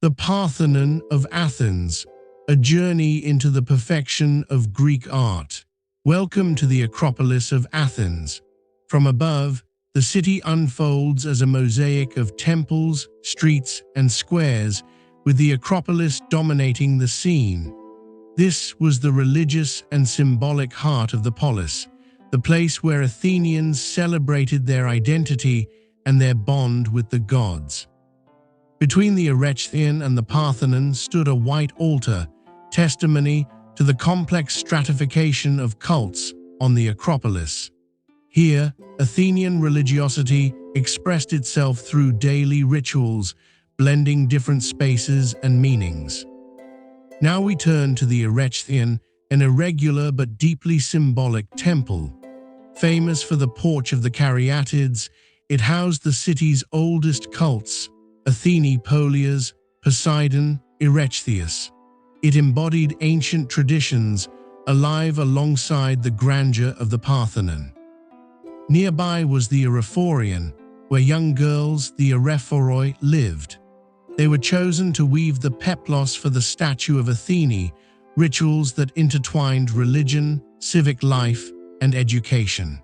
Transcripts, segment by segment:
The Parthenon of Athens, a journey into the perfection of Greek art. Welcome to the Acropolis of Athens. From above, the city unfolds as a mosaic of temples, streets, and squares, with the Acropolis dominating the scene. This was the religious and symbolic heart of the polis, the place where Athenians celebrated their identity and their bond with the gods. Between the Reconstruction and the Parthenon stood a white altar, testimony to the complex stratification of cults on the Acropolis. Here, Athenian religiosity expressed itself through daily rituals, blending different spaces and meanings. Now we turn to the Reconstruction, an irregular but deeply symbolic temple. Famous for the Porch of the Caryatids, it housed the city's oldest cults, Athene, Polias, Poseidon, Erechtheus. It embodied ancient traditions, alive alongside the grandeur of the Parthenon. Nearby was the Erephorion, where young girls, the Erephoroi, lived. They were chosen to weave the peplos for the statue of Athene, rituals that intertwined religion, civic life, and education.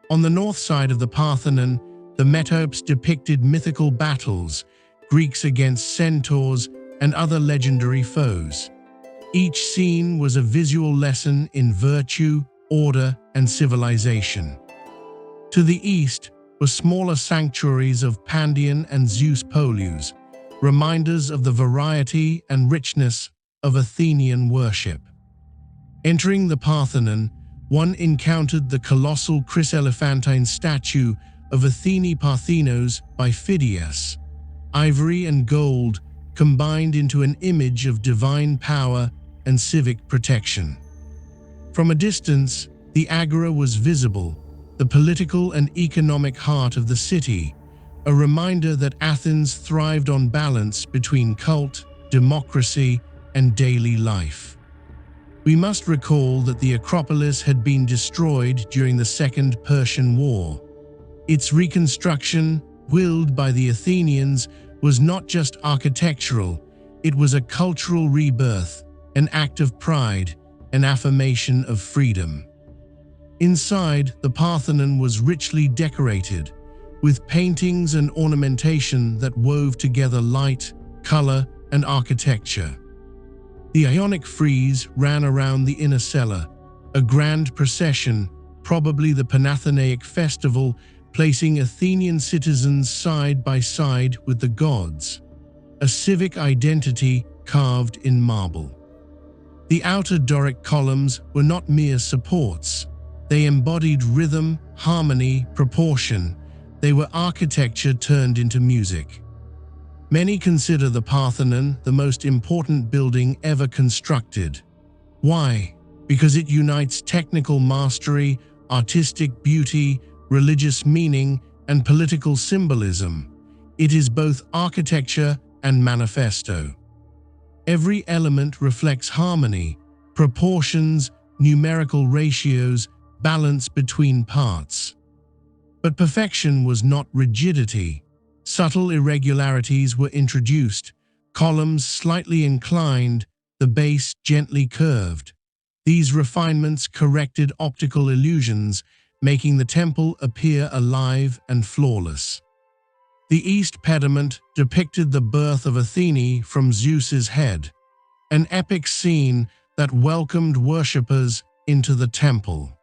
On the north side of the Parthenon, the metopes depicted mythical battles, Greeks against centaurs and other legendary foes. Each scene was a visual lesson in virtue, order, and civilization. To the east were smaller sanctuaries of Pandion and Zeus Polius, reminders of the variety and richness of Athenian worship. Entering the Parthenon, one encountered the colossal chryselephantine statue of Athene Parthenos by Phidias. Ivory and gold combined into an image of divine power and civic protection. From a distance, the agora was visible, the political and economic heart of the city, a reminder that Athens thrived on balance between cult, democracy, and daily life. We must recall that the Acropolis had been destroyed during the Second Persian War. Its reconstruction, willed by the Athenians, was not just architectural, it was a cultural rebirth, an act of pride, an affirmation of freedom. Inside, the Parthenon was richly decorated, with paintings and ornamentation that wove together light, color, and architecture. The Ionic frieze ran around the inner cellar, a grand procession, probably the Panathenaic festival, placing Athenian citizens side by side with the gods, a civic identity carved in marble. The outer Doric columns were not mere supports. They embodied rhythm, harmony, proportion. They were architecture turned into music. Many consider the Parthenon the most important building ever constructed. Why? Because it unites technical mastery, artistic beauty, religious meaning, and political symbolism. It is both architecture and manifesto. Every element reflects harmony, proportions, numerical ratios, balance between parts. But perfection was not rigidity. Subtle irregularities were introduced, columns slightly inclined, the base gently curved. These refinements corrected optical illusions, making the temple appear alive and flawless. The east pediment depicted the birth of Athene from Zeus's head, an epic scene that welcomed worshippers into the temple.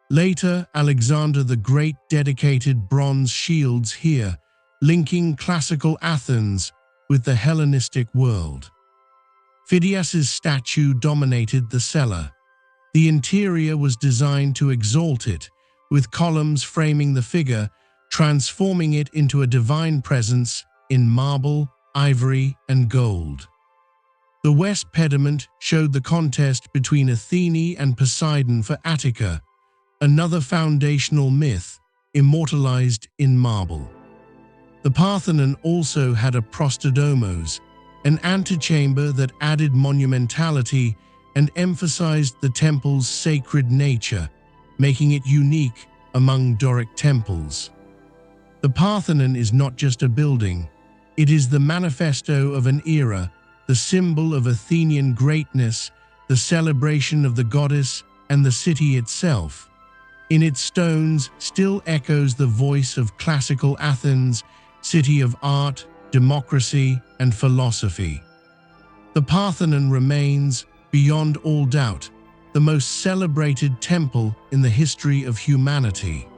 Later, Alexander the Great dedicated bronze shields here, linking classical Athens with the Hellenistic world. Phidias's statue dominated the cellar. The interior was designed to exalt it, with columns framing the figure, transforming it into a divine presence in marble, ivory, and gold. The west pediment showed the contest between Athene and Poseidon for Attica, another foundational myth immortalized in marble. The Parthenon also had a prostodomos, an antechamber that added monumentality and emphasized the temple's sacred nature, making it unique among Doric temples. The Parthenon is not just a building, It is the manifesto of an era, the symbol of Athenian greatness, the celebration of the goddess and the city itself. In its stones still echoes the voice of classical Athens, city of art, democracy, and philosophy. The Parthenon remains, beyond all doubt, the most celebrated temple in the history of humanity.